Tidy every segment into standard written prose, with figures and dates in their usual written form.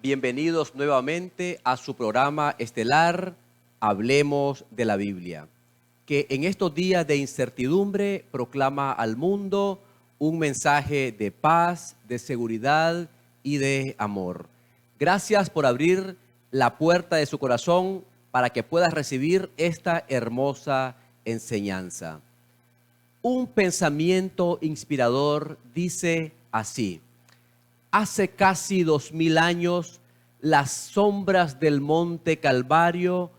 Bienvenidos nuevamente a su programa estelar Hablemos de la Biblia, que en estos días de incertidumbre proclama al mundo un mensaje de paz, de seguridad y de amor. Gracias por abrir la puerta de su corazón para que puedas recibir esta hermosa enseñanza. Un pensamiento inspirador dice así: hace casi 2000 años, las sombras del monte Calvario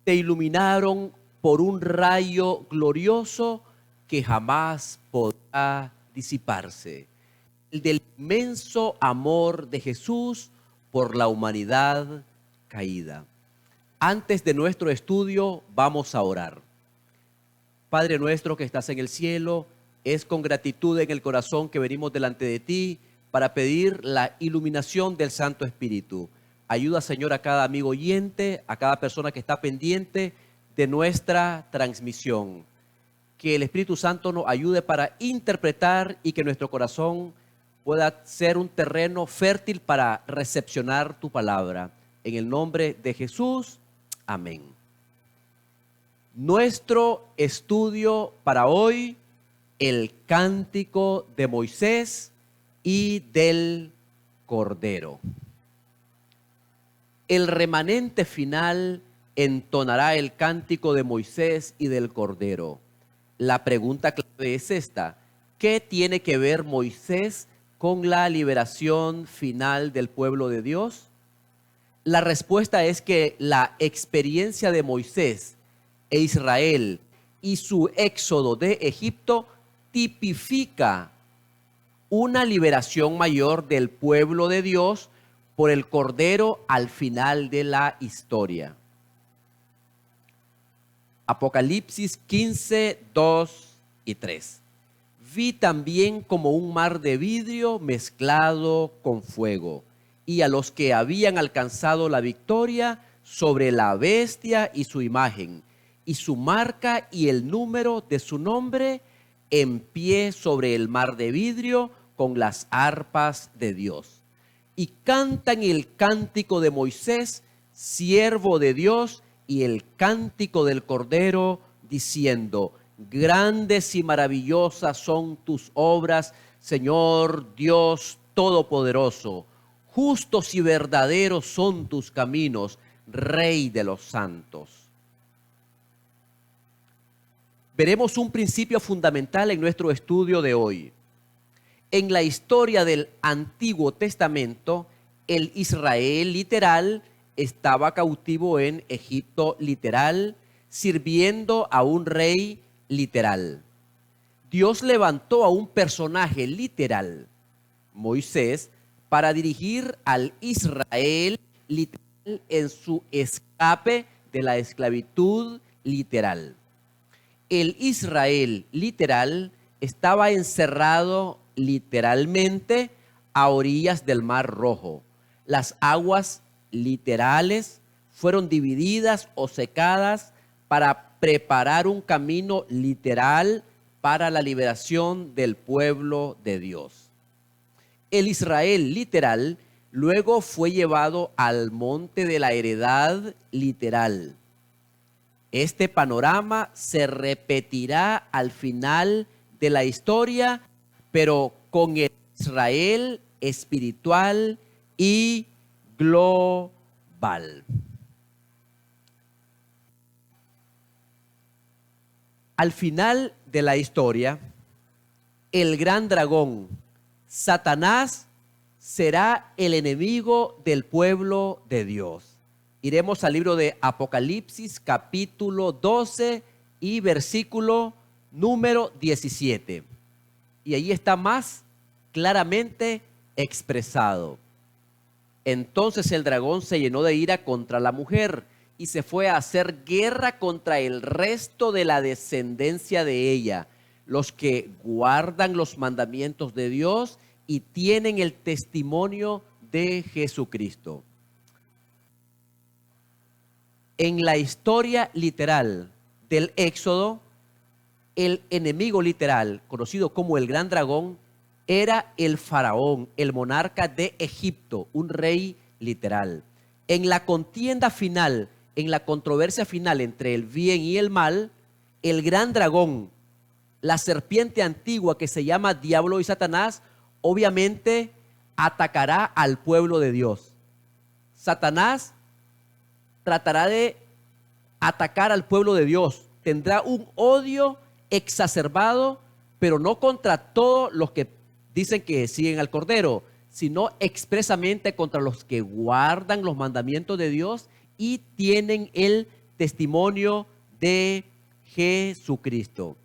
se iluminaron por un rayo glorioso que jamás podrá disiparse, el del inmenso amor de Jesús por la humanidad caída. Antes de nuestro estudio, vamos a orar. Padre nuestro que estás en el cielo, es con gratitud en el corazón que venimos delante de ti para pedir la iluminación del Santo Espíritu. Ayuda, Señor, a cada amigo oyente, a cada persona que está pendiente de nuestra transmisión. Que el Espíritu Santo nos ayude para interpretar y que nuestro corazón pueda ser un terreno fértil para recepcionar tu palabra. En el nombre de Jesús, amén. Nuestro estudio para hoy, el Cántico de Moisés y del Cordero. El remanente final entonará el cántico de Moisés y del Cordero. La pregunta clave es esta: ¿qué tiene que ver Moisés con la liberación final del pueblo de Dios? La respuesta es que la experiencia de Moisés e Israel y su éxodo de Egipto tipifica una liberación mayor del pueblo de Dios por el Cordero al final de la historia. Apocalipsis 15, 2 y 3. Vi también como un mar de vidrio mezclado con fuego, y a los que habían alcanzado la victoria sobre la bestia y su imagen, y su marca y el número de su nombre, en pie sobre el mar de vidrio con las arpas de Dios. Y cantan el cántico de Moisés, siervo de Dios, y el cántico del Cordero, diciendo: grandes y maravillosas son tus obras, Señor Dios Todopoderoso. Justos y verdaderos son tus caminos, Rey de los santos. Veremos un principio fundamental en nuestro estudio de hoy. En la historia del Antiguo Testamento, el Israel literal estaba cautivo en Egipto literal, sirviendo a un rey literal. Dios levantó a un personaje literal, Moisés, para dirigir al Israel literal en su escape de la esclavitud literal. El Israel literal estaba encerrado literalmente a orillas del Mar Rojo. Las aguas literales fueron divididas o secadas para preparar un camino literal para la liberación del pueblo de Dios. El Israel literal luego fue llevado al monte de la heredad literal. Este panorama se repetirá al final de la historia, pero con el Israel espiritual y global. Al final de la historia, el gran dragón, Satanás, será el enemigo del pueblo de Dios. Iremos al libro de Apocalipsis, capítulo 12 y versículo número 17. Y ahí está más claramente expresado. Entonces el dragón se llenó de ira contra la mujer y se fue a hacer guerra contra el resto de la descendencia de ella, los que guardan los mandamientos de Dios y tienen el testimonio de Jesucristo. En la historia literal del Éxodo, el enemigo literal, conocido como el gran dragón, era el faraón, el monarca de Egipto, un rey literal. En la contienda final, en la controversia final entre el bien y el mal, el gran dragón, la serpiente antigua que se llama Diablo y Satanás, obviamente atacará al pueblo de Dios. Satanás tratará de atacar al pueblo de Dios. Tendrá un odio exacerbado, pero no contra todos los que dicen que siguen al Cordero, sino expresamente contra los que guardan los mandamientos de Dios y tienen el testimonio de Jesucristo.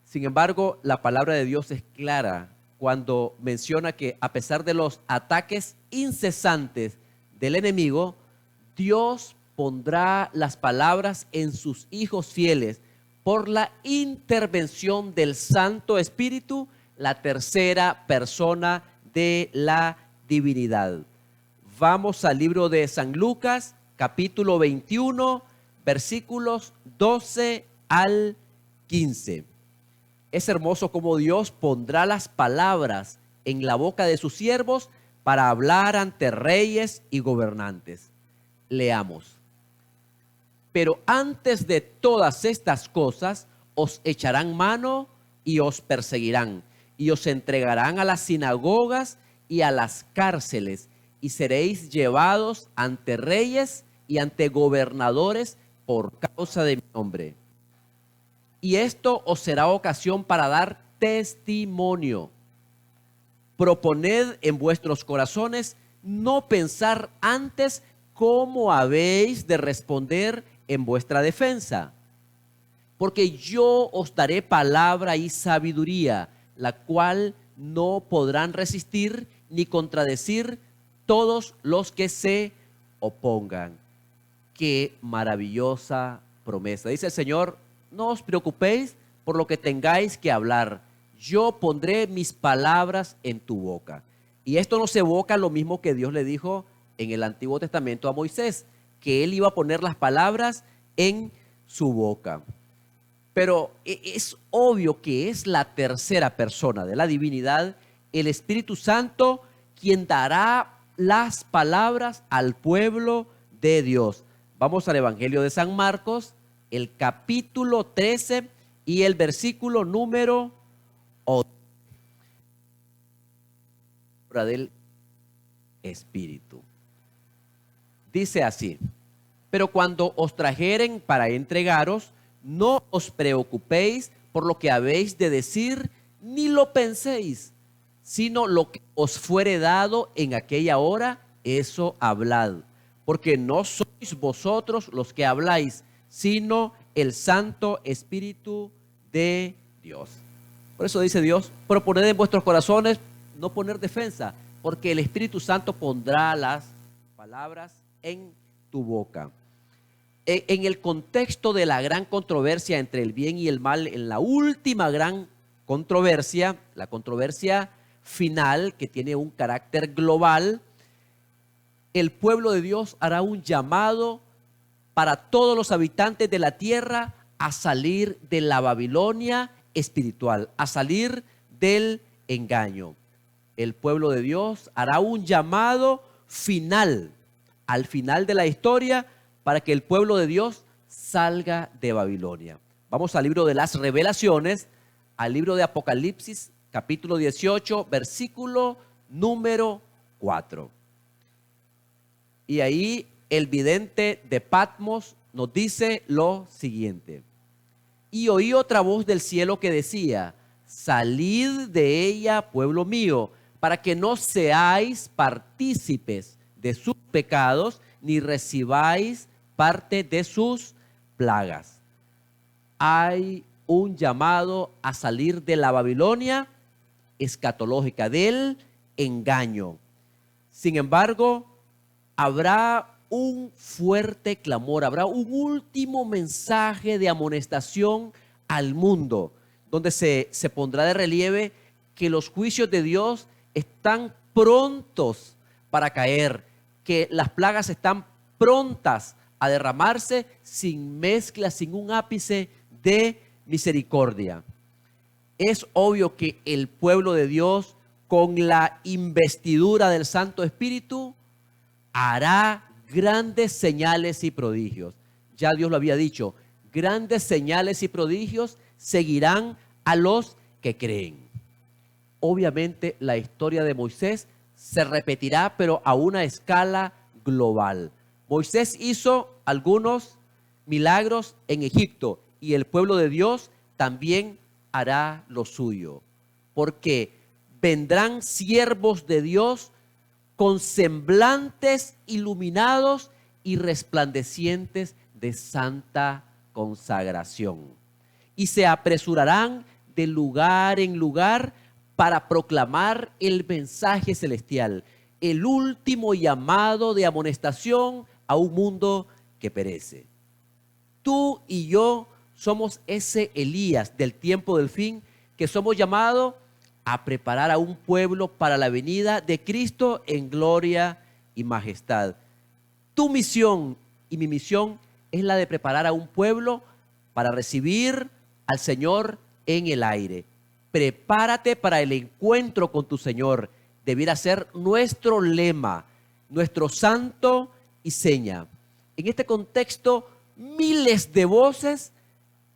Sin embargo, la palabra de Dios es clara cuando menciona que a pesar de los ataques incesantes del enemigo, Dios pondrá las palabras en sus hijos fieles por la intervención del Santo Espíritu, la tercera persona de la divinidad. Vamos al libro de San Lucas, capítulo 21, versículos 12 al 15. Es hermoso cómo Dios pondrá las palabras en la boca de sus siervos para hablar ante reyes y gobernantes. Leamos. Pero antes de todas estas cosas, os echarán mano y os perseguirán, y os entregarán a las sinagogas y a las cárceles, y seréis llevados ante reyes y ante gobernadores por causa de mi nombre. Y esto os será ocasión para dar testimonio. Proponed en vuestros corazones no pensar antes cómo habéis de responder en vuestra defensa, porque yo os daré palabra y sabiduría, la cual no podrán resistir ni contradecir todos los que se opongan. Qué maravillosa promesa. Dice el Señor, no os preocupéis por lo que tengáis que hablar. Yo pondré mis palabras en tu boca. Y esto no se evoca lo mismo que Dios le dijo en el Antiguo Testamento a Moisés, que él iba a poner las palabras en su boca. Pero es obvio que es la tercera persona de la divinidad, el Espíritu Santo, quien dará las palabras al pueblo de Dios. Vamos al Evangelio de San Marcos, el capítulo 13 y el versículo número 8. Del Espíritu. Dice así: pero cuando os trajeren para entregaros, no os preocupéis por lo que habéis de decir, ni lo penséis, sino lo que os fuere dado en aquella hora, eso hablad. Porque no sois vosotros los que habláis, sino el Santo Espíritu de Dios. Por eso dice Dios, proponed en vuestros corazones no poner defensa, porque el Espíritu Santo pondrá las palabras en tu boca. En el contexto de la gran controversia entre el bien y el mal, en la última gran controversia, la controversia final que tiene un carácter global, el pueblo de Dios hará un llamado para todos los habitantes de la tierra a salir de la Babilonia espiritual, a salir del engaño. El pueblo de Dios hará un llamado final, al final de la historia, para que el pueblo de Dios salga de Babilonia. Vamos al libro de las Revelaciones, al libro de Apocalipsis, capítulo 18, versículo número 4. Y ahí el vidente de Patmos nos dice lo siguiente: y oí otra voz del cielo que decía, salid de ella, pueblo mío, para que no seáis partícipes de sus pecados, ni recibáis parte de sus plagas. Hay un llamado a salir de la Babilonia escatológica, del engaño. Sin embargo, habrá un fuerte clamor, habrá un último mensaje de amonestación al mundo, donde se pondrá de relieve que los juicios de Dios están prontos para caer, que las plagas están prontas a derramarse sin mezcla, sin un ápice de misericordia. Es obvio que el pueblo de Dios, con la investidura del Santo Espíritu, hará grandes señales y prodigios. Ya Dios lo había dicho, grandes señales y prodigios seguirán a los que creen. Obviamente la historia de Moisés se repetirá, pero a una escala global. Moisés hizo algunos milagros en Egipto y el pueblo de Dios también hará lo suyo, porque vendrán siervos de Dios con semblantes iluminados y resplandecientes de santa consagración, y se apresurarán de lugar en lugar para proclamar el mensaje celestial, el último llamado de amonestación a un mundo que perece. Tú y yo somos ese Elías del tiempo del fin, que somos llamados a preparar a un pueblo para la venida de Cristo en gloria y majestad. Tu misión y mi misión es la de preparar a un pueblo para recibir al Señor en el aire. Prepárate para el encuentro con tu Señor. Debiera ser nuestro lema, nuestro santo y seña. En este contexto, miles de voces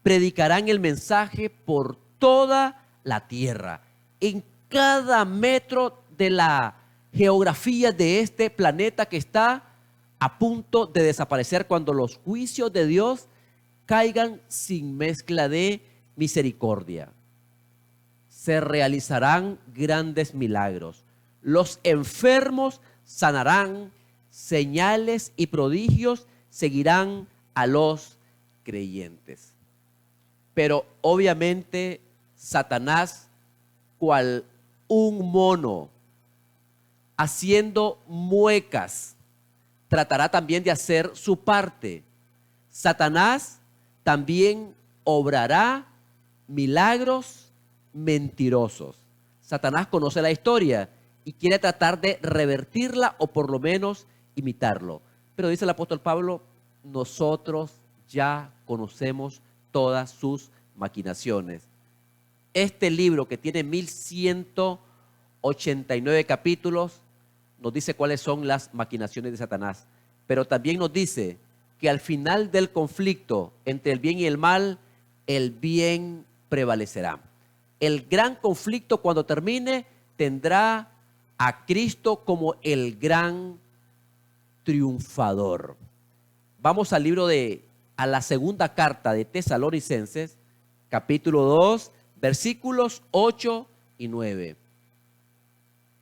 predicarán el mensaje por toda la tierra. En cada metro de la geografía de este planeta que está a punto de desaparecer cuando los juicios de Dios caigan sin mezcla de misericordia. Se realizarán grandes milagros. Los enfermos sanarán, señales y prodigios seguirán a los creyentes. Pero obviamente Satanás, cual un mono, haciendo muecas, tratará también de hacer su parte. Satanás también obrará milagros mentirosos. Satanás conoce la historia y quiere tratar de revertirla o por lo menos imitarlo. Pero dice el apóstol Pablo, nosotros ya conocemos todas sus maquinaciones. Este libro, que tiene 1189 capítulos, nos dice cuáles son las maquinaciones de Satanás, pero también nos dice que al final del conflicto entre el bien y el mal, el bien prevalecerá. El gran conflicto, cuando termine, tendrá a Cristo como el gran triunfador. Vamos al libro a la segunda carta de Tesalonicenses, capítulo 2, versículos 8 y 9.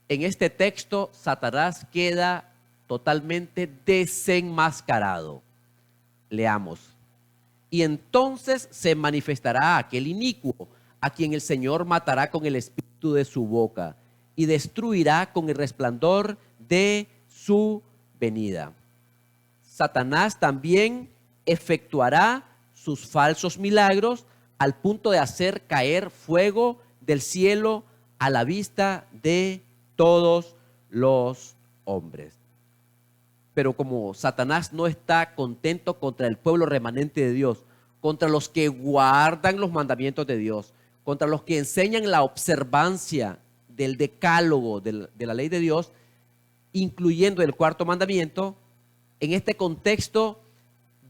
En este texto, Satanás queda totalmente desenmascarado. Leamos. Y entonces se manifestará aquel inicuo, a quien el Señor matará con el espíritu de su boca y destruirá con el resplandor de su venida. Satanás también efectuará sus falsos milagros al punto de hacer caer fuego del cielo a la vista de todos los hombres. Pero como Satanás no está contento contra el pueblo remanente de Dios, contra los que guardan los mandamientos de Dios, contra los que enseñan la observancia del decálogo de la ley de Dios, incluyendo el cuarto mandamiento, en este contexto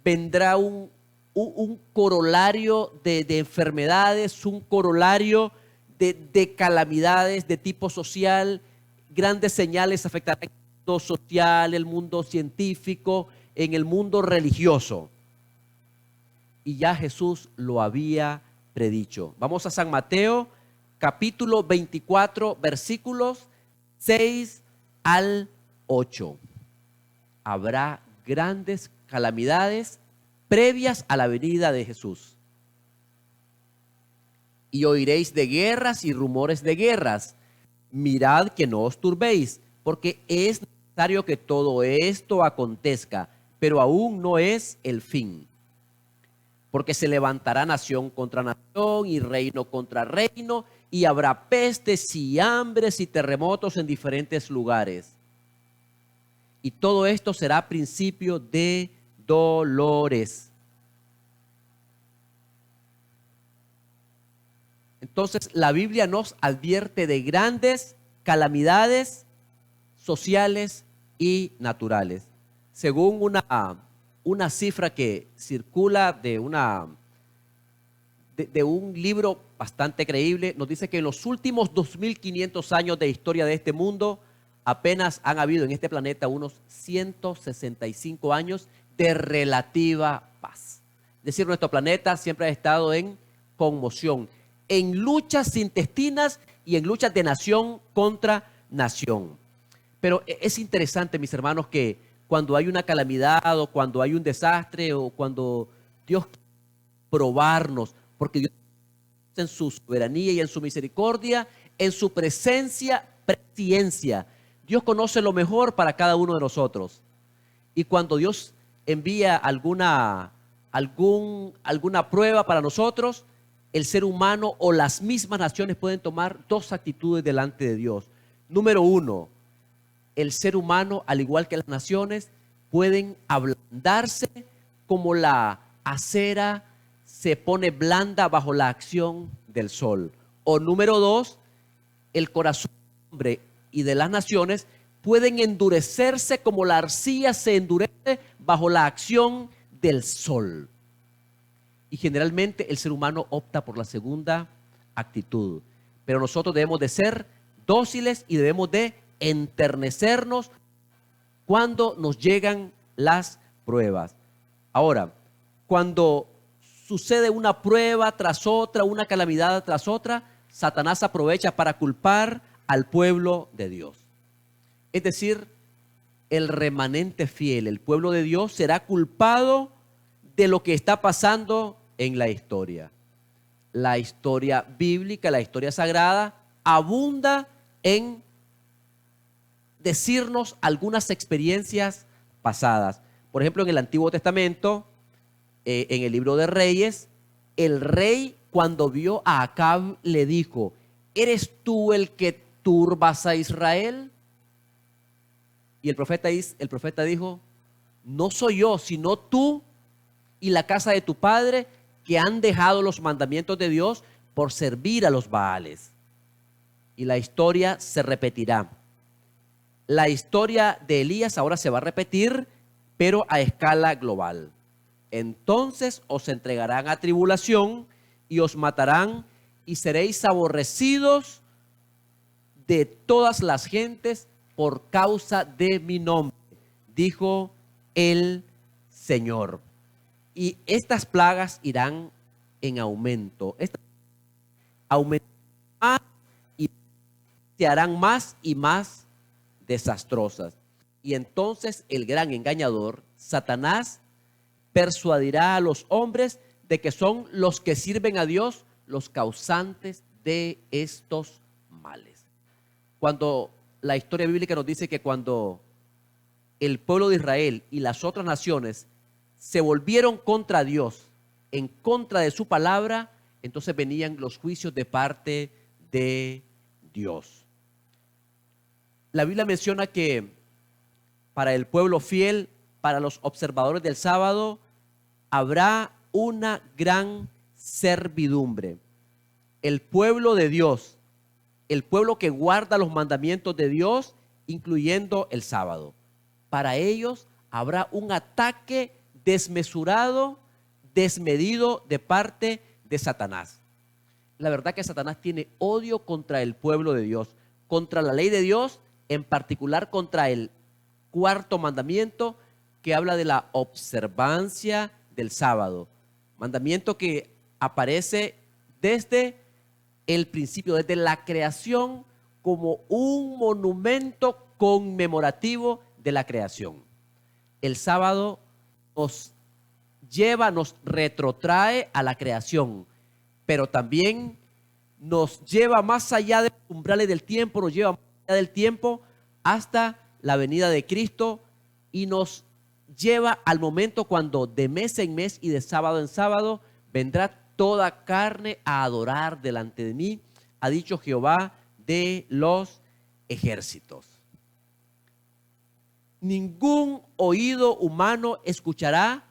vendrá un corolario de enfermedades, un corolario de calamidades de tipo social. Grandes señales afectarán el mundo social, el mundo científico, en el mundo religioso. Y ya Jesús lo había predicho. Vamos a San Mateo, capítulo 24, versículos 6 al 8. Habrá grandes calamidades previas a la venida de Jesús. Y oiréis de guerras y rumores de guerras. Mirad que no os turbéis, porque es necesario que todo esto acontezca, pero aún no es el fin. Porque se levantará nación contra nación y reino contra reino, y habrá pestes y hambres y terremotos en diferentes lugares. Y todo esto será principio de dolores. Entonces, la Biblia nos advierte de grandes calamidades sociales y naturales. Según una cifra que circula de un libro bastante creíble, nos dice que en los últimos 2500 años de historia de este mundo, apenas han habido en este planeta unos 165 años de relativa paz. Es decir, nuestro planeta siempre ha estado en conmoción, en luchas intestinas y en luchas de nación contra nación. Pero es interesante, mis hermanos, que cuando hay una calamidad o cuando hay un desastre o cuando Dios quiere probarnos, porque Dios en su soberanía y en su misericordia, en su presciencia, Dios conoce lo mejor para cada uno de nosotros. Y cuando Dios envía alguna prueba para nosotros, el ser humano o las mismas naciones pueden tomar dos actitudes delante de Dios. Número uno, el ser humano, al igual que las naciones, pueden ablandarse como la acera se pone blanda bajo la acción del sol. O número dos, el corazón del hombre y de las naciones pueden endurecerse como la arcilla se endurece bajo la acción del sol. Y generalmente el ser humano opta por la segunda actitud. Pero nosotros debemos de ser dóciles y debemos de enternecernos cuando nos llegan las pruebas. Ahora, cuando sucede una prueba tras otra, una calamidad tras otra, Satanás aprovecha para culpar al pueblo de Dios. Es decir, el remanente fiel, el pueblo de Dios, será culpado de lo que está pasando en la historia. La historia bíblica, la historia sagrada, abunda en decirnos algunas experiencias pasadas. Por ejemplo, en el Antiguo Testamento, en el libro de Reyes, el rey cuando vio a Acab le dijo: ¿eres tú el que turbas a Israel? Y el profeta dijo: no soy yo, sino tú y la casa de tu padre, que han dejado los mandamientos de Dios por servir a los Baales. Y la historia se repetirá. La historia de Elías ahora se va a repetir, pero a escala global. Entonces os entregarán a tribulación y os matarán y seréis aborrecidos de todas las gentes por causa de mi nombre, dijo el Señor. Y estas plagas irán en aumento. Estas aumentarán más y se harán más y más desastrosas. Y entonces el gran engañador, Satanás, persuadirá a los hombres de que son los que sirven a Dios los causantes de estos males. Cuando la historia bíblica nos dice que cuando el pueblo de Israel y las otras naciones se volvieron contra Dios, en contra de su palabra, entonces venían los juicios de parte de Dios. La Biblia menciona que para el pueblo fiel, para los observadores del sábado, habrá una gran servidumbre. El pueblo de Dios, el pueblo que guarda los mandamientos de Dios, incluyendo el sábado. Para ellos habrá un ataque desmesurado, desmedido de parte de Satanás. La verdad que Satanás tiene odio contra el pueblo de Dios, contra la ley de Dios, en particular contra el cuarto mandamiento, que habla de la observancia del sábado. Mandamiento que aparece desde el principio, desde la creación, como un monumento conmemorativo de la creación. El sábado nos retrotrae a la creación, pero también nos lleva más allá de los umbrales del tiempo, nos lleva más allá del tiempo hasta la venida de Cristo y nos lleva al momento cuando de mes en mes y de sábado en sábado vendrá toda carne a adorar delante de mí, ha dicho Jehová de los ejércitos. Ningún oído humano escuchará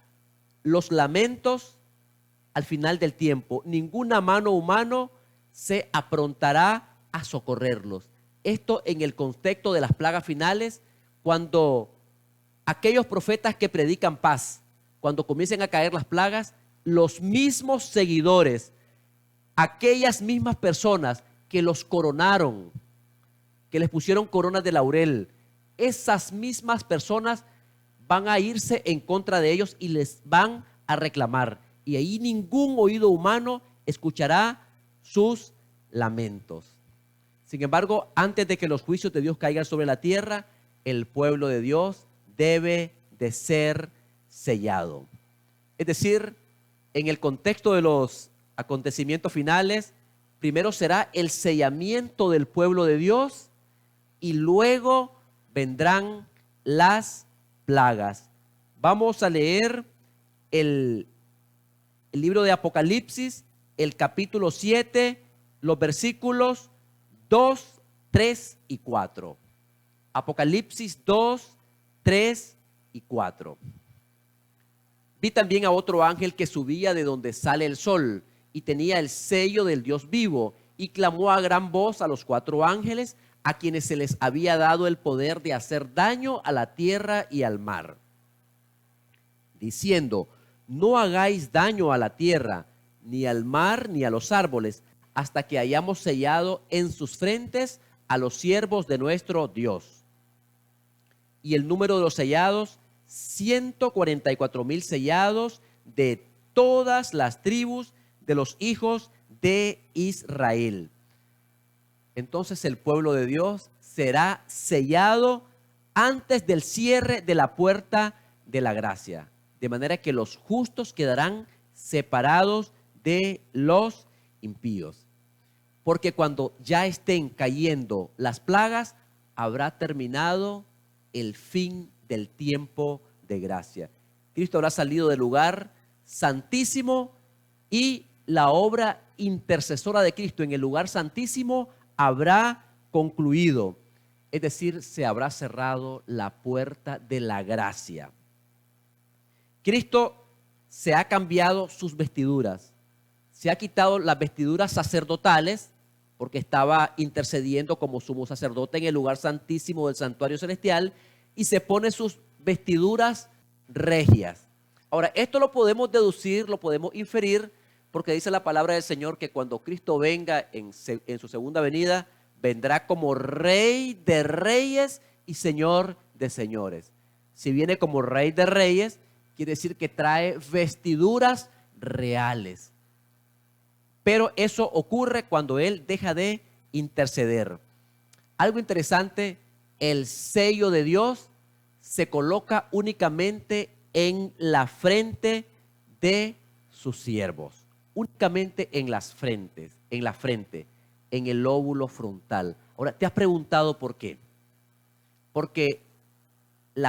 los lamentos al final del tiempo. Ninguna mano humana se aprontará a socorrerlos. Esto en el contexto de las plagas finales, cuando aquellos profetas que predican paz, cuando comiencen a caer las plagas, los mismos seguidores, aquellas mismas personas que los coronaron, que les pusieron coronas de laurel, esas mismas personas van a irse en contra de ellos y les van a reclamar. Y ahí ningún oído humano escuchará sus lamentos. Sin embargo, antes de que los juicios de Dios caigan sobre la tierra, el pueblo de Dios debe de ser sellado. Es decir, en el contexto de los acontecimientos finales, primero será el sellamiento del pueblo de Dios y luego vendrán las plagas. Vamos a leer el libro de Apocalipsis, el capítulo 7, los versículos 2, 3 y 4. Apocalipsis 2, 3 y 4. Vi también a otro ángel que subía de donde sale el sol y tenía el sello del Dios vivo y clamó a gran voz a los 4 ángeles a quienes se les había dado el poder de hacer daño a la tierra y al mar, diciendo: no hagáis daño a la tierra, ni al mar, ni a los árboles, hasta que hayamos sellado en sus frentes a los siervos de nuestro Dios. Y el número de los sellados, 144,000 sellados de todas las tribus de los hijos de Israel. Entonces el pueblo de Dios será sellado antes del cierre de la puerta de la gracia, de manera que los justos quedarán separados de los impíos. Porque cuando ya estén cayendo las plagas, habrá terminado el fin del tiempo de gracia. Cristo habrá salido del lugar santísimo y la obra intercesora de Cristo en el lugar santísimo habrá concluido. Es decir, se habrá cerrado la puerta de la gracia. Cristo se ha cambiado sus vestiduras. Se ha quitado las vestiduras sacerdotales porque estaba intercediendo como sumo sacerdote en el lugar santísimo del santuario celestial y se pone sus vestiduras regias. Ahora, esto lo podemos deducir, lo podemos inferir porque dice la palabra del Señor que cuando Cristo venga en su segunda venida, vendrá como Rey de reyes y Señor de señores. Si viene como Rey de reyes, quiere decir que trae vestiduras reales. Pero eso ocurre cuando Él deja de interceder. Algo interesante, el sello de Dios se coloca únicamente en la frente de sus siervos. Únicamente en las frentes, en la frente, en el lóbulo frontal. Ahora, ¿te has preguntado por qué? Porque en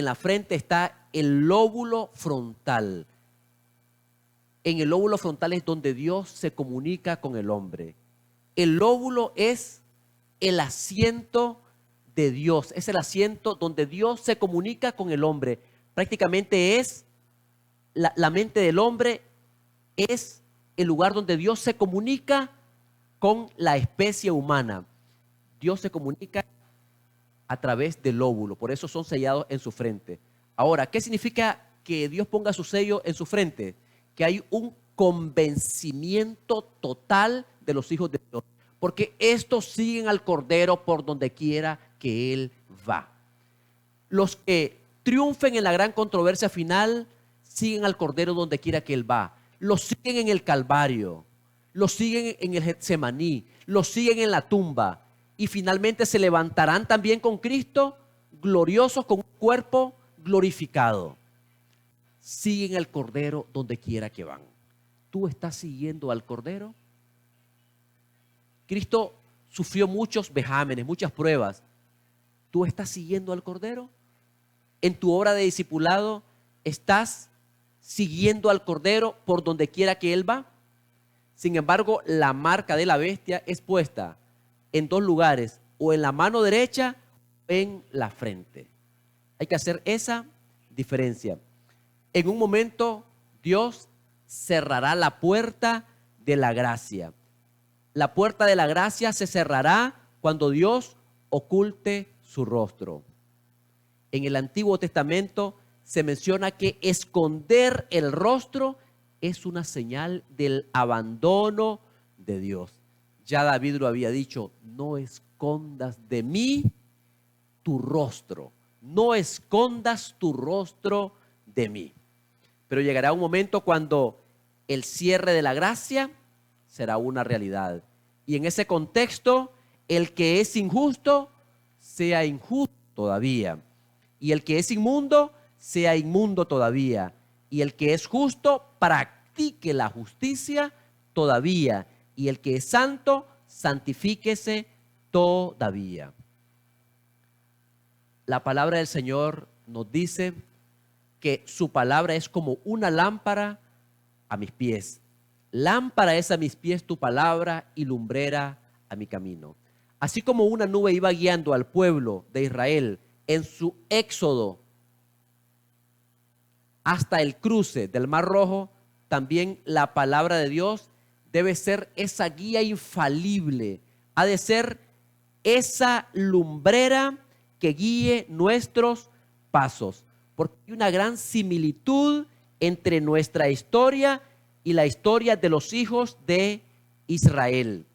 la frente está el lóbulo frontal. En el lóbulo frontal es donde Dios se comunica con el hombre. El lóbulo es el asiento de Dios, es el asiento donde Dios se comunica con el hombre. Prácticamente es la mente del hombre, es el lugar donde Dios se comunica con la especie humana. Dios se comunica a través del lóbulo, por eso son sellados en su frente. Ahora, ¿qué significa que Dios ponga su sello en su frente? Que hay un convencimiento total de los hijos de Dios, porque estos siguen al Cordero por donde quiera que Él va. Los que triunfen en la gran controversia final siguen al Cordero donde quiera que Él va. Los siguen en el Calvario, los siguen en el Getsemaní, los siguen en la tumba y finalmente se levantarán también con Cristo, gloriosos con un cuerpo glorificado. Siguen al Cordero donde quiera que van. ¿Tú estás siguiendo al Cordero? Cristo sufrió muchos vejámenes, muchas pruebas. ¿Tú estás siguiendo al Cordero? En tu obra de discipulado, ¿estás siguiendo al Cordero por donde quiera que Él va? Sin embargo, la marca de la bestia es puesta en 2 lugares, o en la mano derecha o en la frente. Hay que hacer esa diferencia. En un momento, Dios cerrará la puerta de la gracia. La puerta de la gracia se cerrará cuando Dios oculte su rostro. En el Antiguo Testamento se menciona que esconder el rostro es una señal del abandono de Dios. Ya David lo había dicho, no escondas de mí tu rostro, no escondas tu rostro de mí. Pero llegará un momento cuando el cierre de la gracia será una realidad. Y en ese contexto, el que es injusto sea injusto todavía. Y el que es inmundo sea inmundo todavía. Y el que es justo practique la justicia todavía. Y el que es santo, santifíquese todavía. La palabra del Señor nos dice que su palabra es como una lámpara a mis pies. Lámpara es a mis pies tu palabra y lumbrera a mi camino. Así como una nube iba guiando al pueblo de Israel en su éxodo hasta el cruce del Mar Rojo, también la palabra de Dios debe ser esa guía infalible. Ha de ser esa lumbrera que guíe nuestros pasos. Porque hay una gran similitud entre nuestra historia y la historia de los hijos de Israel.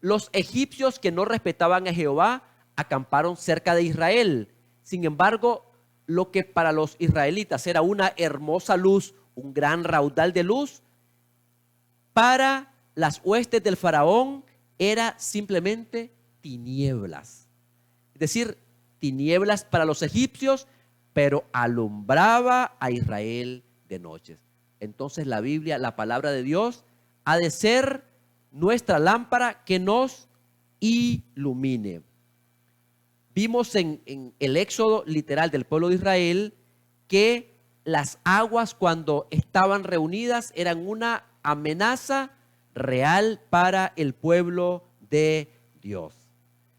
Los egipcios que no respetaban a Jehová acamparon cerca de Israel. Sin embargo, lo que para los israelitas era una hermosa luz, un gran raudal de luz, para las huestes del faraón era simplemente tinieblas. Es decir, tinieblas para los egipcios, pero alumbraba a Israel de noches. Entonces la Biblia, la palabra de Dios, ha de ser nuestra lámpara que nos ilumine. Vimos en el éxodo literal del pueblo de Israel que las aguas cuando estaban reunidas eran una amenaza real para el pueblo de Dios.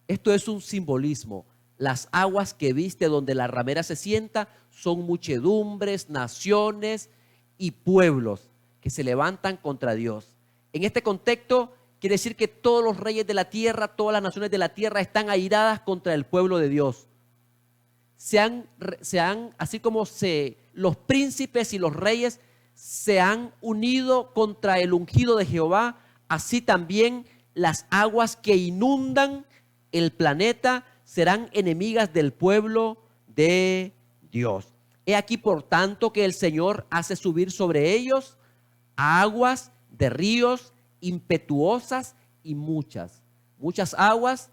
Esto es un simbolismo. Las aguas que viste donde la ramera se sienta son muchedumbres, naciones y pueblos que se levantan contra Dios. En este contexto quiere decir que todos los reyes de la tierra, todas las naciones de la tierra están airadas contra el pueblo de Dios. Así como los príncipes y los reyes se han unido contra el ungido de Jehová, así también las aguas que inundan el planeta serán enemigas del pueblo de Dios. He aquí, por tanto, que el Señor hace subir sobre ellos aguas de ríos impetuosas y muchas aguas,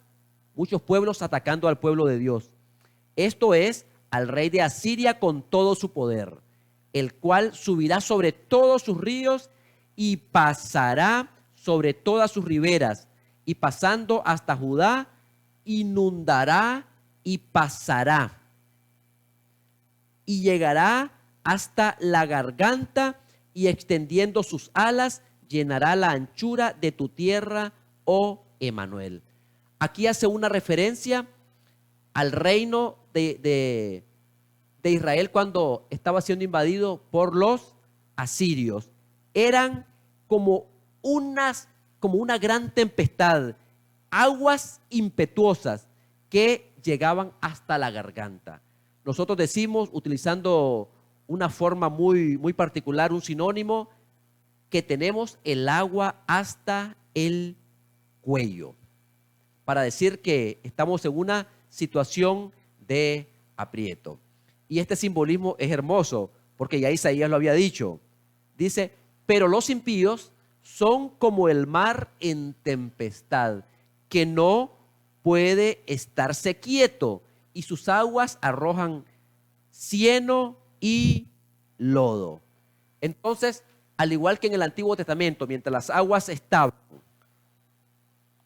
muchos pueblos atacando al pueblo de Dios. Esto es al rey de Asiria con todo su poder, el cual subirá sobre todos sus ríos y pasará sobre todas sus riberas, y pasando hasta Judá, inundará y pasará, y llegará hasta la garganta, y extendiendo sus alas, llenará la anchura de tu tierra, oh Emanuel. Aquí hace una referencia al reino de Israel cuando estaba siendo invadido por los asirios. Eran como una gran tempestad, aguas impetuosas que llegaban hasta la garganta. Nosotros decimos, utilizando una forma muy particular, un sinónimo, que tenemos el agua hasta el cuello, para decir que estamos en una situación de aprieto. Y este simbolismo es hermoso, porque ya Isaías lo había dicho. Dice, pero los impíos son como el mar en tempestad, que no puede estarse quieto, y sus aguas arrojan cieno y lodo. Entonces, al igual que en el Antiguo Testamento, mientras las aguas estaban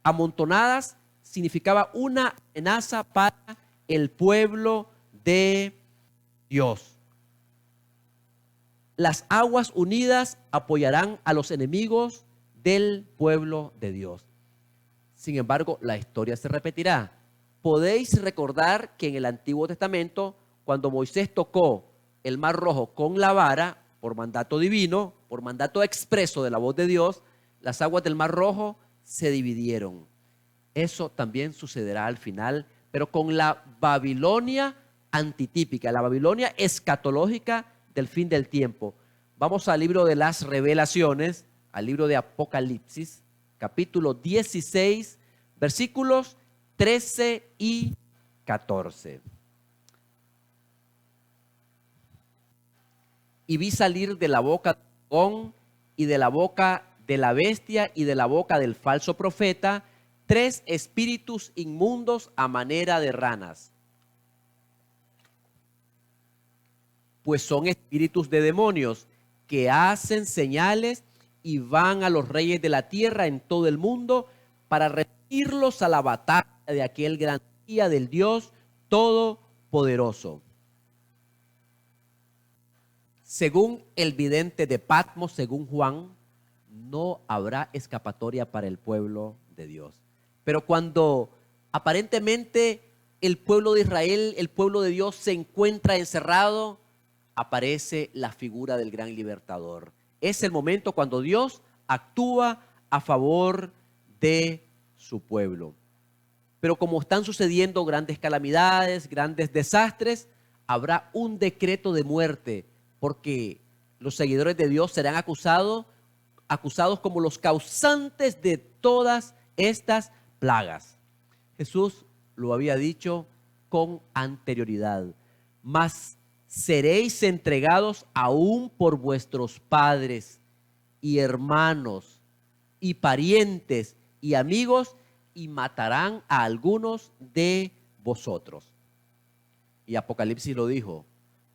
amontonadas, significaba una amenaza para el pueblo de Dios. Las aguas unidas apoyarán a los enemigos del pueblo de Dios. Sin embargo, la historia se repetirá. Podéis recordar que en el Antiguo Testamento, cuando Moisés tocó el Mar Rojo con la vara, por mandato divino, por mandato expreso de la voz de Dios, las aguas del Mar Rojo se dividieron. Eso también sucederá al final, pero con la Babilonia antitípica, la Babilonia escatológica del fin del tiempo. Vamos al libro de las Revelaciones, al libro de Apocalipsis, capítulo 16, versículos 13 y 14. Y vi salir de la boca del dragón y de la boca de la bestia y de la boca del falso profeta 3 espíritus inmundos a manera de ranas, pues son espíritus de demonios que hacen señales y van a los reyes de la tierra en todo el mundo para reunirlos a la batalla de aquel gran día del Dios Todopoderoso. Según el vidente de Patmos, según Juan, no habrá escapatoria para el pueblo de Dios. Pero cuando aparentemente el pueblo de Israel, el pueblo de Dios se encuentra encerrado, aparece la figura del gran libertador. Es el momento cuando Dios actúa a favor de su pueblo. Pero como están sucediendo grandes calamidades, grandes desastres, habrá un decreto de muerte, porque los seguidores de Dios serán acusados como los causantes de todas estas plagas. Jesús lo había dicho con anterioridad. Mas seréis entregados aún por vuestros padres y hermanos y parientes y amigos, y matarán a algunos de vosotros. Y Apocalipsis lo dijo.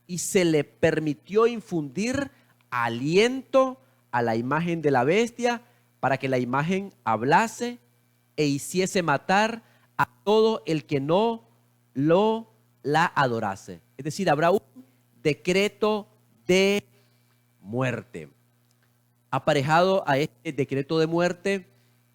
Y se le permitió infundir aliento a la imagen de la bestia para que la imagen hablase e hiciese matar a todo el que no la adorase. Es decir, habrá un decreto de muerte. Aparejado a este decreto de muerte,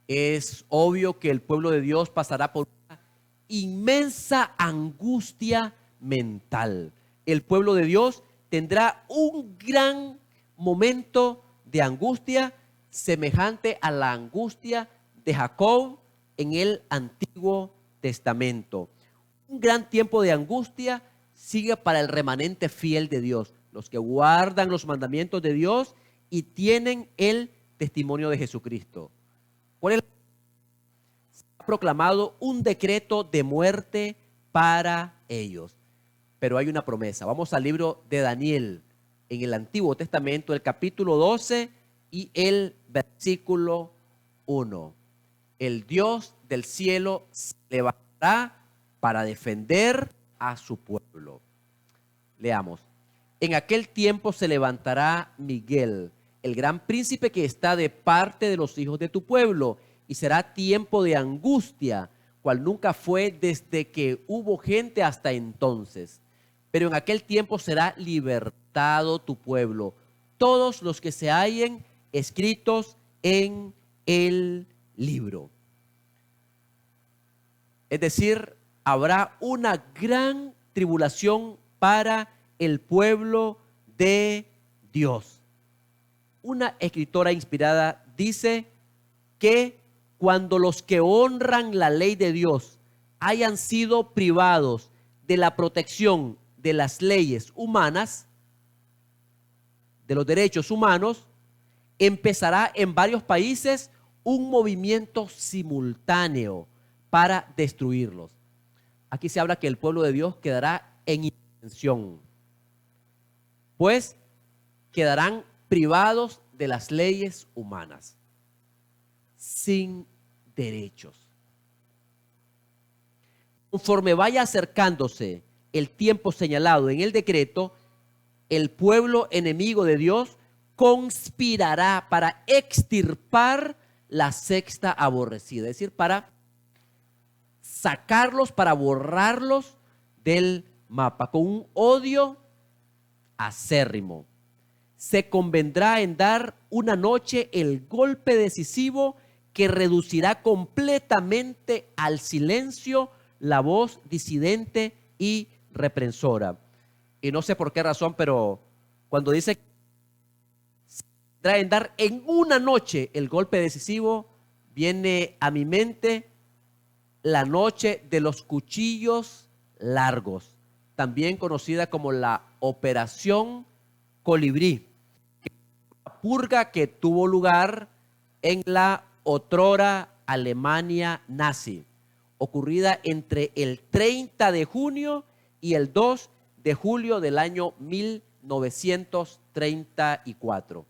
es obvio que el pueblo de Dios pasará por una inmensa angustia mental. El pueblo de Dios tendrá un gran momento de angustia semejante a la angustia de Jacob en el Antiguo Testamento. Un gran tiempo de angustia sigue para el remanente fiel de Dios, los que guardan los mandamientos de Dios y tienen el testimonio de Jesucristo. ¿Cuál es? Se ha proclamado un decreto de muerte para ellos. Pero hay una promesa. Vamos al libro de Daniel, en el Antiguo Testamento, el capítulo 12 y el versículo 1. El Dios del cielo se levantará para defender a su pueblo. Leamos. En aquel tiempo se levantará Miguel, el gran príncipe que está de parte de los hijos de tu pueblo, y será tiempo de angustia, cual nunca fue desde que hubo gente hasta entonces. Pero en aquel tiempo será libertado tu pueblo, todos los que se hallen escritos en el libro. Es decir, habrá una gran tribulación para el pueblo de Dios. Una escritora inspirada dice que cuando los que honran la ley de Dios hayan sido privados de la protección de las leyes humanas, de los derechos humanos, empezará en varios países un movimiento simultáneo para destruirlos. Aquí se habla que el pueblo de Dios quedará en indefensión, pues quedarán privados de las leyes humanas, sin derechos. Conforme vaya acercándose el tiempo señalado en el decreto, el pueblo enemigo de Dios conspirará para extirpar la sexta aborrecida, es decir, para sacarlos, para borrarlos del mapa, con un odio acérrimo. Se convendrá en dar una noche el golpe decisivo que reducirá completamente al silencio la voz disidente y reprensora. Y no sé por qué razón, pero cuando dice se convendrá en dar en una noche el golpe decisivo, viene a mi mente la noche de los cuchillos largos, también conocida como la Operación Colibrí, la purga que tuvo lugar en la otrora Alemania nazi, ocurrida entre el 30 de junio y el 2 de julio del año 1934.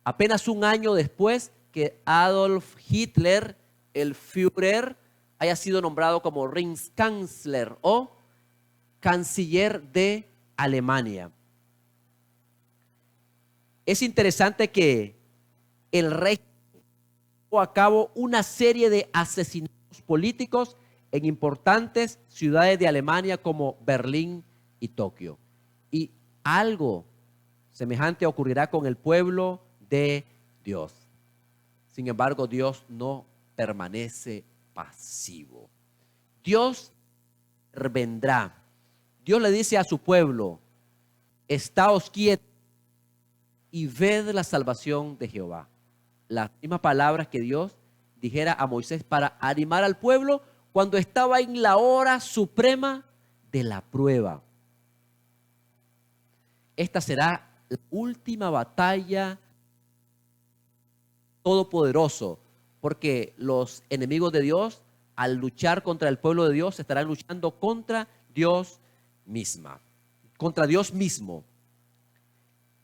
Apenas un año después que Adolf Hitler, el Führer, haya sido nombrado como Reichskanzler o canciller de Alemania. Es interesante que el rey llevó a cabo una serie de asesinatos políticos en importantes ciudades de Alemania como Berlín y Tokio. Y algo semejante ocurrirá con el pueblo de Dios. Sin embargo, Dios no permanece pasivo. Dios vendrá. Dios le dice a su pueblo: estáos quietos y ved la salvación de Jehová. Las mismas palabras que Dios dijera a Moisés para animar al pueblo cuando estaba en la hora suprema de la prueba. Esta será la última batalla todopoderoso, porque los enemigos de Dios, al luchar contra el pueblo de Dios, estarán luchando contra Dios mismo.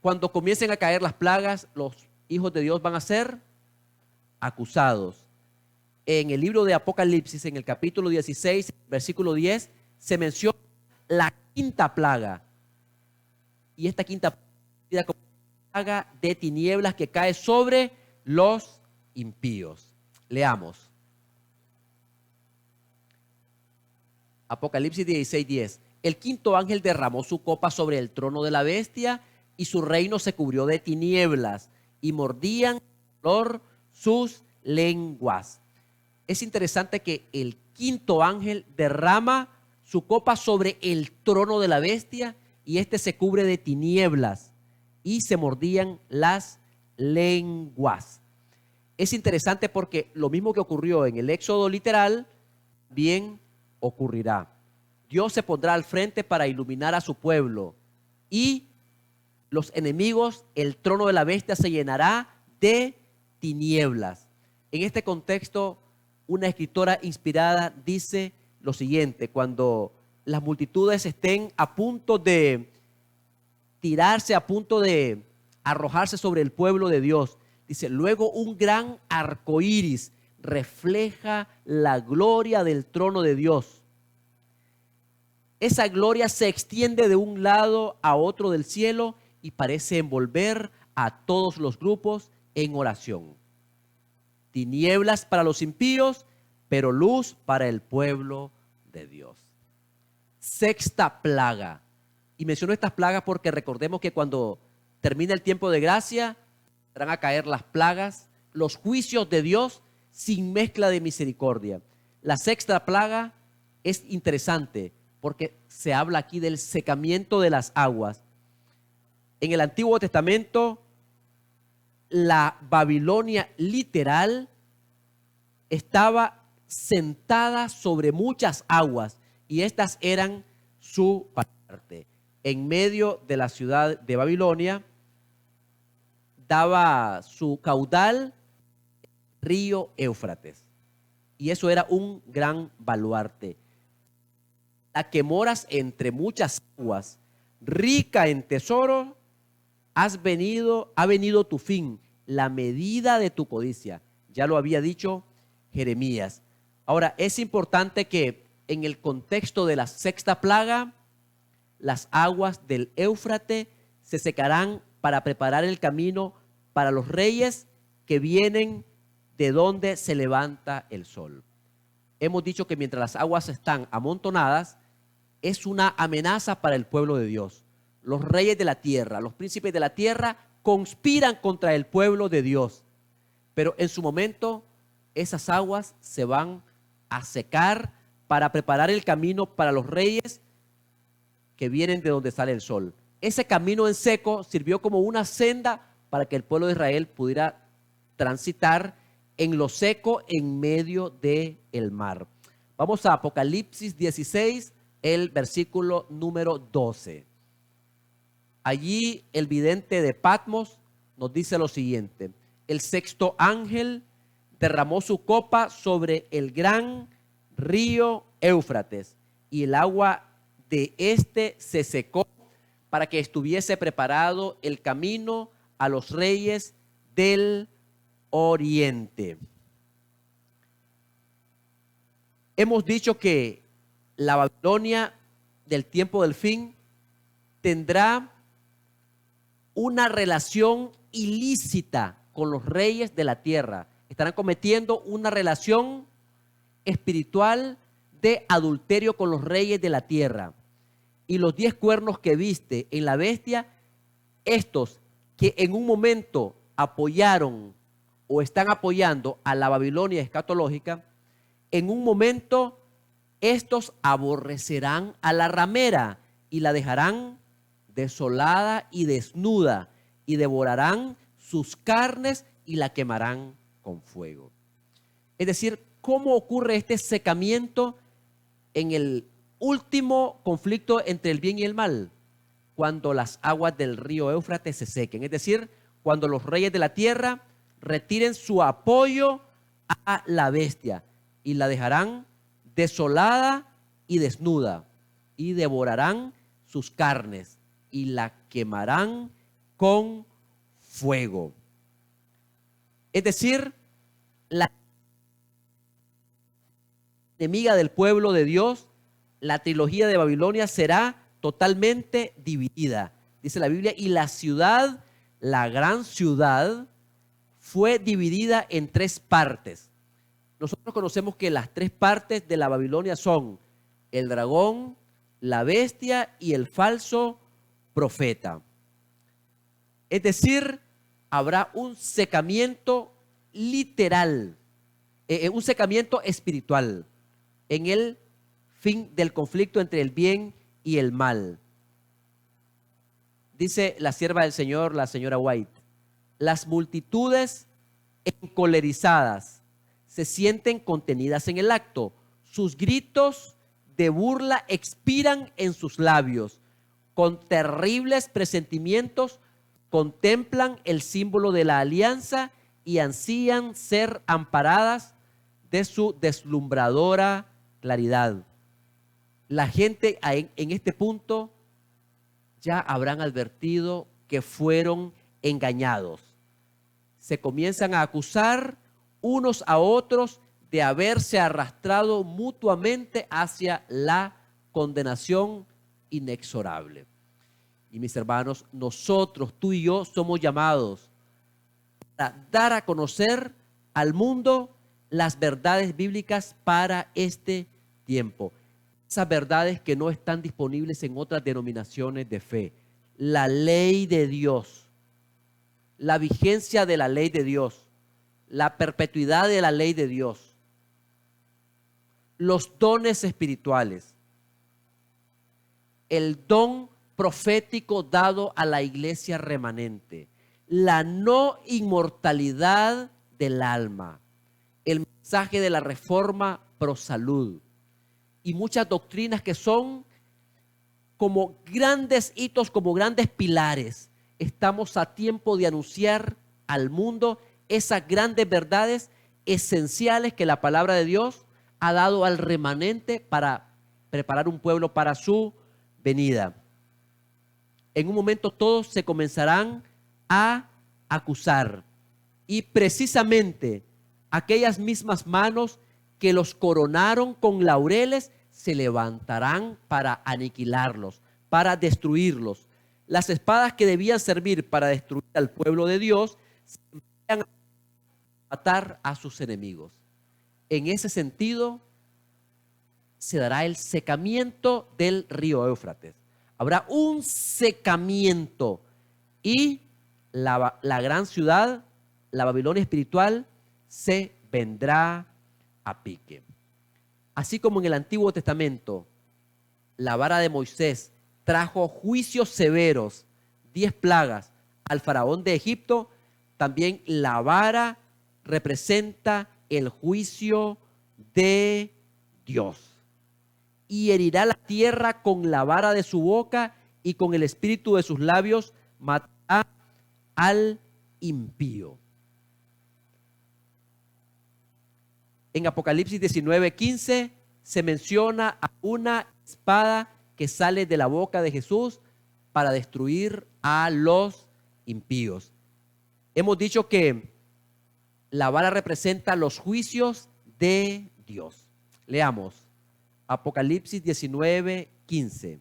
Cuando comiencen a caer las plagas, los hijos de Dios van a ser acusados. En el libro de Apocalipsis, en el capítulo 16, versículo 10, se menciona la quinta plaga. Y esta quinta plaga como plaga de tinieblas que cae sobre los impíos. Leamos. Apocalipsis 16, 10. El quinto ángel derramó su copa sobre el trono de la bestia y su reino se cubrió de tinieblas y mordían dolor sus lenguas. Es interesante que el quinto ángel derrama su copa sobre el trono de la bestia y este se cubre de tinieblas y se mordían las lenguas. Es interesante porque lo mismo que ocurrió en el Éxodo literal, bien ocurrirá. Dios se pondrá al frente para iluminar a su pueblo y los enemigos, el trono de la bestia se llenará de tinieblas. En este contexto, una escritora inspirada dice lo siguiente: cuando las multitudes estén a punto de tirarse, a punto de arrojarse sobre el pueblo de Dios, dice, luego un gran arco iris refleja la gloria del trono de Dios. Esa gloria se extiende de un lado a otro del cielo y parece envolver a todos los grupos en oración. Tinieblas para los impíos, pero luz para el pueblo de Dios. Sexta plaga. Y menciono estas plagas porque recordemos que cuando termine el tiempo de gracia, van a caer las plagas, los juicios de Dios sin mezcla de misericordia. La sexta plaga es interesante porque se habla aquí del secamiento de las aguas. En el Antiguo Testamento, la Babilonia literal estaba sentada sobre muchas aguas y estas eran su parte. En medio de la ciudad de Babilonia daba su caudal el río Éufrates y eso era un gran baluarte. La que moras entre muchas aguas, rica en tesoro, ha venido tu fin, la medida de tu codicia. Ya lo había dicho Jeremías. Ahora, es importante que en el contexto de la sexta plaga, las aguas del Éufrates se secarán para preparar el camino para los reyes que vienen de donde se levanta el sol. Hemos dicho que mientras las aguas están amontonadas, es una amenaza para el pueblo de Dios. Los reyes de la tierra, los príncipes de la tierra conspiran contra el pueblo de Dios. Pero en su momento, esas aguas se van a secar para preparar el camino para los reyes que vienen de donde sale el sol. Ese camino en seco sirvió como una senda para que el pueblo de Israel pudiera transitar en lo seco en medio del mar. Vamos a Apocalipsis 16, el versículo número 12. Allí el vidente de Patmos nos dice lo siguiente: el sexto ángel derramó su copa sobre el gran río Éufrates, y el agua de este se secó para que estuviese preparado el camino a los reyes del oriente. Hemos dicho que la Babilonia del tiempo del fin tendrá una relación ilícita con los reyes de la tierra. Estarán cometiendo una relación espiritual de adulterio con los reyes de la tierra. Y los 10 cuernos que viste en la bestia, estos que en un momento apoyaron o están apoyando a la Babilonia escatológica, en un momento estos aborrecerán a la ramera y la dejarán desolada y desnuda, y devorarán sus carnes y la quemarán con fuego. Es decir, ¿cómo ocurre este secamiento en el último conflicto entre el bien y el mal? Cuando las aguas del río Éufrates se sequen, es decir, cuando los reyes de la tierra retiren su apoyo a la bestia y la dejarán desolada y desnuda, y devorarán sus carnes y la quemarán con fuego. Es decir, la enemiga del pueblo de Dios, la trilogía de Babilonia, será totalmente dividida. Dice la Biblia, y la ciudad, la gran ciudad, fue dividida en 3 partes. Nosotros conocemos que las 3 partes de la Babilonia son el dragón, la bestia y el falso profeta. Es decir, habrá un secamiento literal, un secamiento espiritual en el fin del conflicto entre el bien y el mal. Dice la sierva del Señor, la señora White: las multitudes encolerizadas se sienten contenidas en el acto. Sus gritos de burla expiran en sus labios. Con terribles presentimientos contemplan el símbolo de la alianza y ansían ser amparadas de su deslumbradora claridad. La gente en este punto ya habrán advertido que fueron engañados. Se comienzan a acusar unos a otros de haberse arrastrado mutuamente hacia la condenación inexorable. Y mis hermanos, nosotros, tú y yo, somos llamados a dar a conocer al mundo las verdades bíblicas para este tiempo. Esas verdades que no están disponibles en otras denominaciones de fe. La ley de Dios, la vigencia de la ley de Dios, la perpetuidad de la ley de Dios, los dones espirituales, el don profético dado a la iglesia remanente, la no inmortalidad del alma, el mensaje de la reforma pro salud y muchas doctrinas que son como grandes hitos, como grandes pilares. Estamos a tiempo de anunciar al mundo esas grandes verdades esenciales que la palabra de Dios ha dado al remanente para preparar un pueblo para su venida. En un momento todos se comenzarán a acusar, y precisamente aquellas mismas manos que los coronaron con laureles se levantarán para aniquilarlos, para destruirlos. Las espadas que debían servir para destruir al pueblo de Dios se envían a matar a sus enemigos. En ese sentido se dará el secamiento del río Éufrates. Habrá un secamiento y la gran ciudad, la Babilonia espiritual, se vendrá a pique. Así como en el Antiguo Testamento la vara de Moisés trajo juicios severos, 10 plagas al faraón de Egipto, también la vara representa el juicio de Dios. y herirá la tierra con la vara de su boca y con el espíritu de sus labios matará al impío. En Apocalipsis 19:15 se menciona a una espada que sale de la boca de Jesús para destruir a los impíos. Hemos dicho que la vara representa los juicios de Dios. Leamos Apocalipsis 19:15.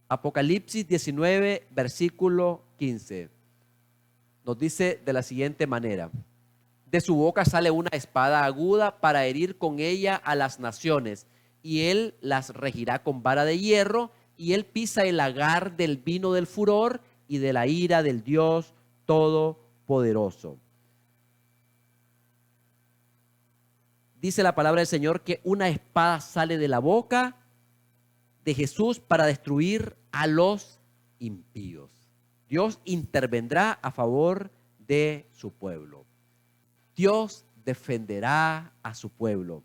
Apocalipsis 19, versículo 15. Nos dice de la siguiente manera: de su boca sale una espada aguda para herir con ella a las naciones, y él las regirá con vara de hierro, y él pisa el lagar del vino del furor y de la ira del Dios Todopoderoso. Dice la palabra del Señor que una espada sale de la boca de Jesús para destruir a los impíos. Dios intervendrá a favor de su pueblo. Dios defenderá a su pueblo.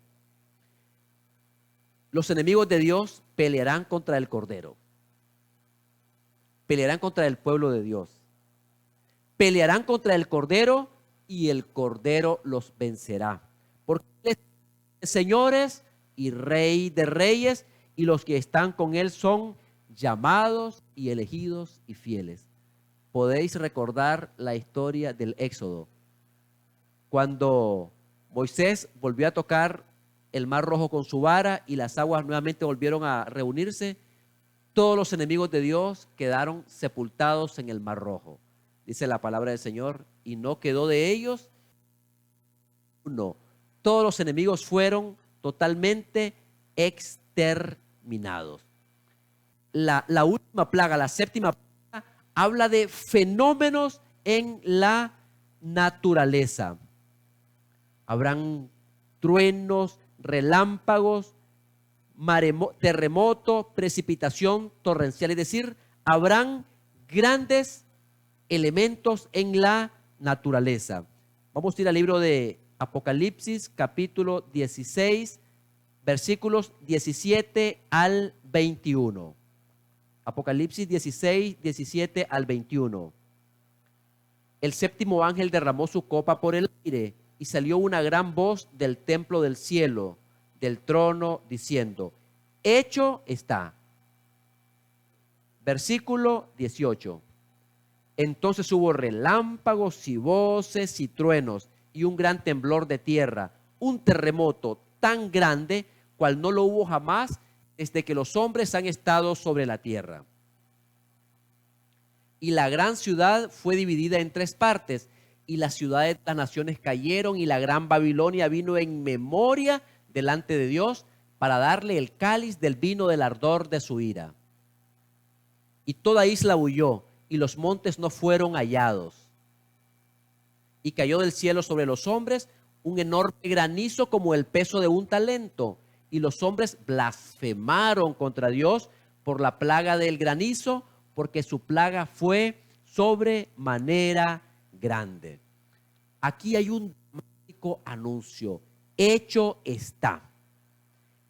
Los enemigos de Dios pelearán contra el Cordero. Pelearán contra el pueblo de Dios. Pelearán contra el Cordero y el Cordero los vencerá. Porque Él es señores y Rey de reyes, y los que están con Él son llamados y elegidos y fieles. Podéis recordar la historia del Éxodo, cuando Moisés volvió a tocar el Mar Rojo con su vara y las aguas nuevamente volvieron a reunirse. Todos los enemigos de Dios quedaron sepultados en el Mar Rojo. Dice la palabra del Señor, y no quedó de ellos uno. Todos los enemigos fueron totalmente exterminados. La última plaga, la séptima plaga, habla de fenómenos en la naturaleza. Habrán truenos, relámpagos, terremoto, precipitación torrencial, es decir, habrán grandes elementos en la naturaleza. Vamos a ir al libro de Apocalipsis, capítulo 16, versículos 17 al 21. Apocalipsis 16, 17 al 21. El séptimo ángel derramó su copa por el aire, y salió una gran voz del templo del cielo, del trono, diciendo: hecho está. Versículo 18. Entonces hubo relámpagos y voces y truenos y un gran temblor de tierra, un terremoto tan grande cual no lo hubo jamás desde que los hombres han estado sobre la tierra. Y la gran ciudad fue dividida en tres partes, y las ciudades de las naciones cayeron, y la gran Babilonia vino en memoria delante de Dios para darle el cáliz del vino del ardor de su ira. Y toda isla huyó, y los montes no fueron hallados. Y cayó del cielo sobre los hombres un enorme granizo como el peso de un talento, y los hombres blasfemaron contra Dios por la plaga del granizo, porque su plaga fue sobremanera grande. Aquí hay un dramático anuncio: hecho está.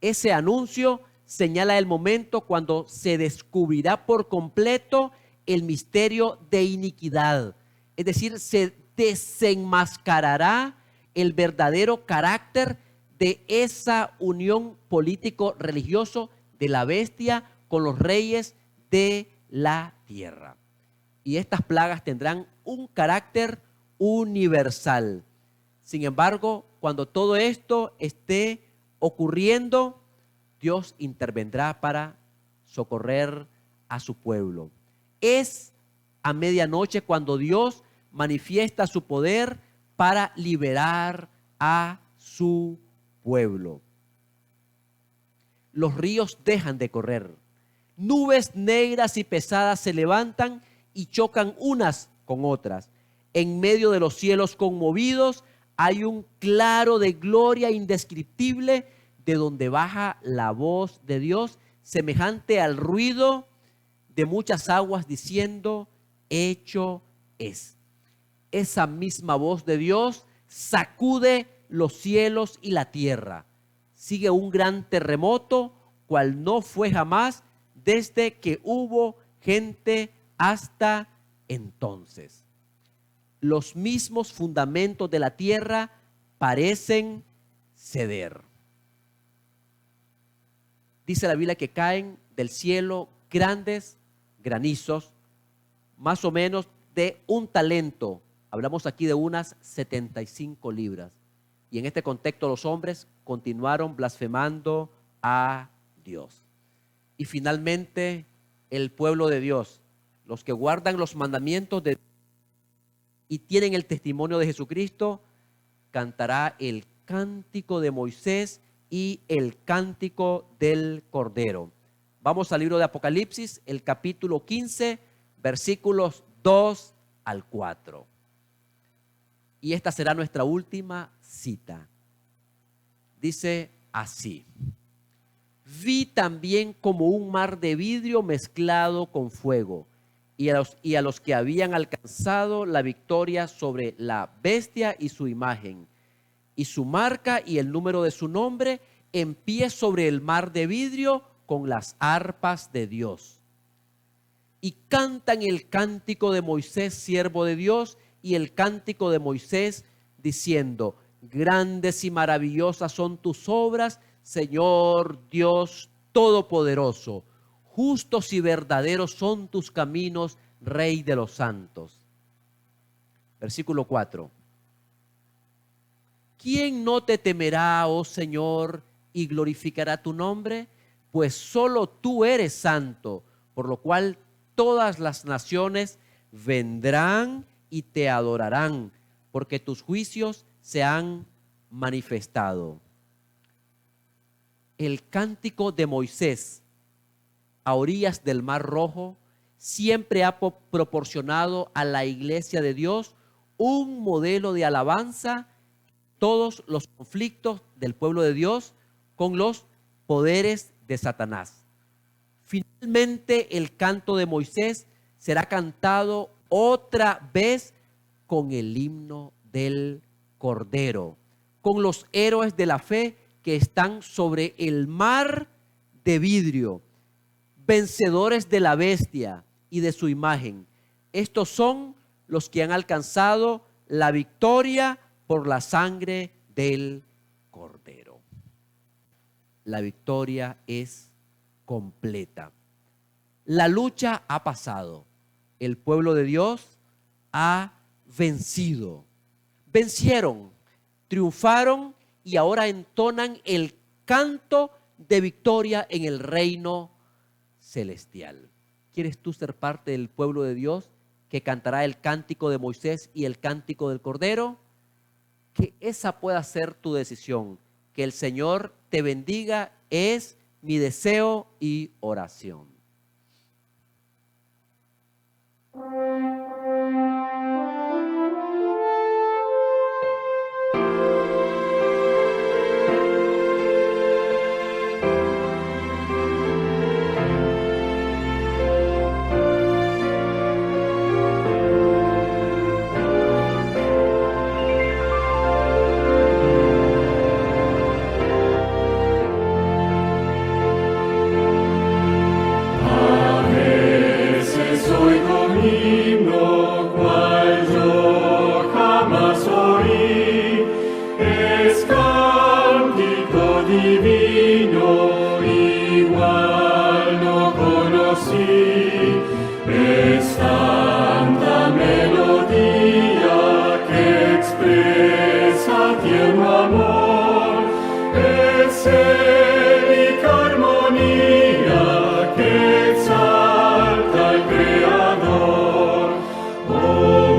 Ese anuncio señala el momento cuando se descubrirá por completo el misterio de iniquidad, es decir, se desenmascarará el verdadero carácter de esa unión político-religioso de la bestia con los reyes de la tierra. Y estas plagas tendrán un carácter universal. Sin embargo, cuando todo esto esté ocurriendo, Dios intervendrá para socorrer a su pueblo. Es a medianoche cuando Dios manifiesta su poder para liberar a su pueblo. Los ríos dejan de correr. Nubes negras y pesadas se levantan y chocan unas con otras. En medio de los cielos conmovidos hay un claro de gloria indescriptible, de donde baja la voz de Dios, semejante al ruido de muchas aguas, diciendo: hecho es. Esa misma voz de Dios sacude los cielos y la tierra. sigue un gran terremoto, cual no fue jamás desde que hubo gente hasta entonces. Los mismos fundamentos de la tierra parecen ceder. Dice la Biblia que caen del cielo grandes granizos, más o menos de un talento. Hablamos aquí de unas 75 libras. Y en este contexto los hombres continuaron blasfemando a Dios. Y finalmente el pueblo de Dios, los que guardan los mandamientos de Dios y tienen el testimonio de Jesucristo, cantará el cántico de Moisés y el cántico del Cordero. Vamos al libro de Apocalipsis, el capítulo 15, versículos 2 al 4. Y esta será nuestra última cita. Dice así: vi también como un mar de vidrio mezclado con fuego, y a los que habían alcanzado la victoria sobre la bestia y su imagen, y su marca y el número de su nombre, en pie sobre el mar de vidrio con las arpas de Dios. Y cantan el cántico de Moisés, siervo de Dios, y el cántico de Moisés, diciendo: grandes y maravillosas son tus obras, Señor Dios Todopoderoso. Justos y verdaderos son tus caminos, Rey de los santos. Versículo 4. ¿Quién no te temerá, oh Señor, y glorificará tu nombre? Pues solo tú eres santo, por lo cual todas las naciones vendrán y te adorarán, porque tus juicios se han manifestado. El cántico de Moisés a orillas del Mar Rojo siempre ha proporcionado a la iglesia de Dios un modelo de alabanza todos los conflictos del pueblo de Dios con los poderes de Satanás. Finalmente, el canto de Moisés será cantado otra vez con el himno del Cordero, con los héroes de la fe que están sobre el mar de vidrio, vencedores de la bestia y de su imagen. Estos son los que han alcanzado la victoria por la sangre del Cordero. La victoria es completa. La lucha ha pasado. El pueblo de Dios ha vencido. Vencieron, triunfaron y ahora entonan el canto de victoria en el reino celestial. ¿Quieres tú ser parte del pueblo de Dios que cantará el cántico de Moisés y el cántico del Cordero? Que esa pueda ser tu decisión. Que el Señor te bendiga es mi deseo y oración. Divino igual no conocí, es tanta melodía que expresa tierno amor, es célica armonía que exalta al Creador. Oh,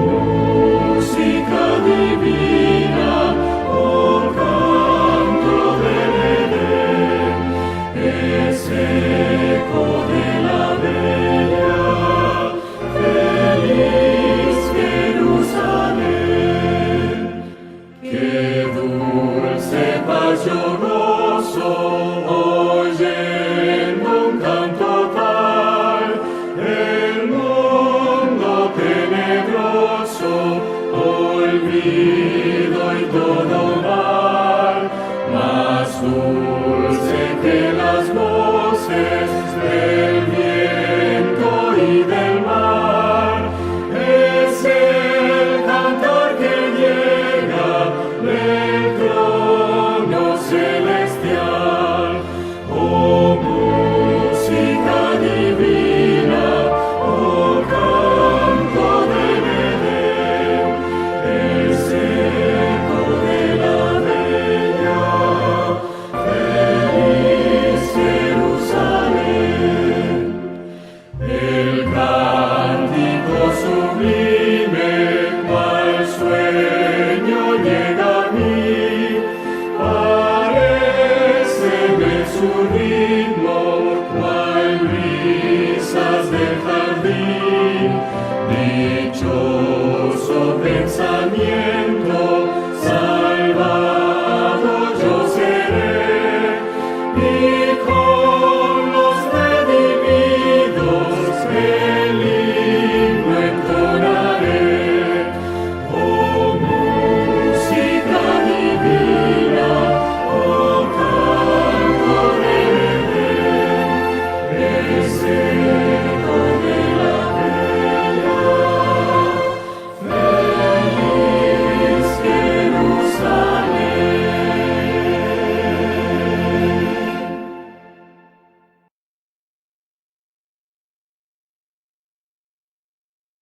música divina, oh, eco de la bella, feliz Jerusalén. Qué dulce paz yo gozo, oyendo un canto tal, el mundo tenebroso olvido y todo mal, mas tú de las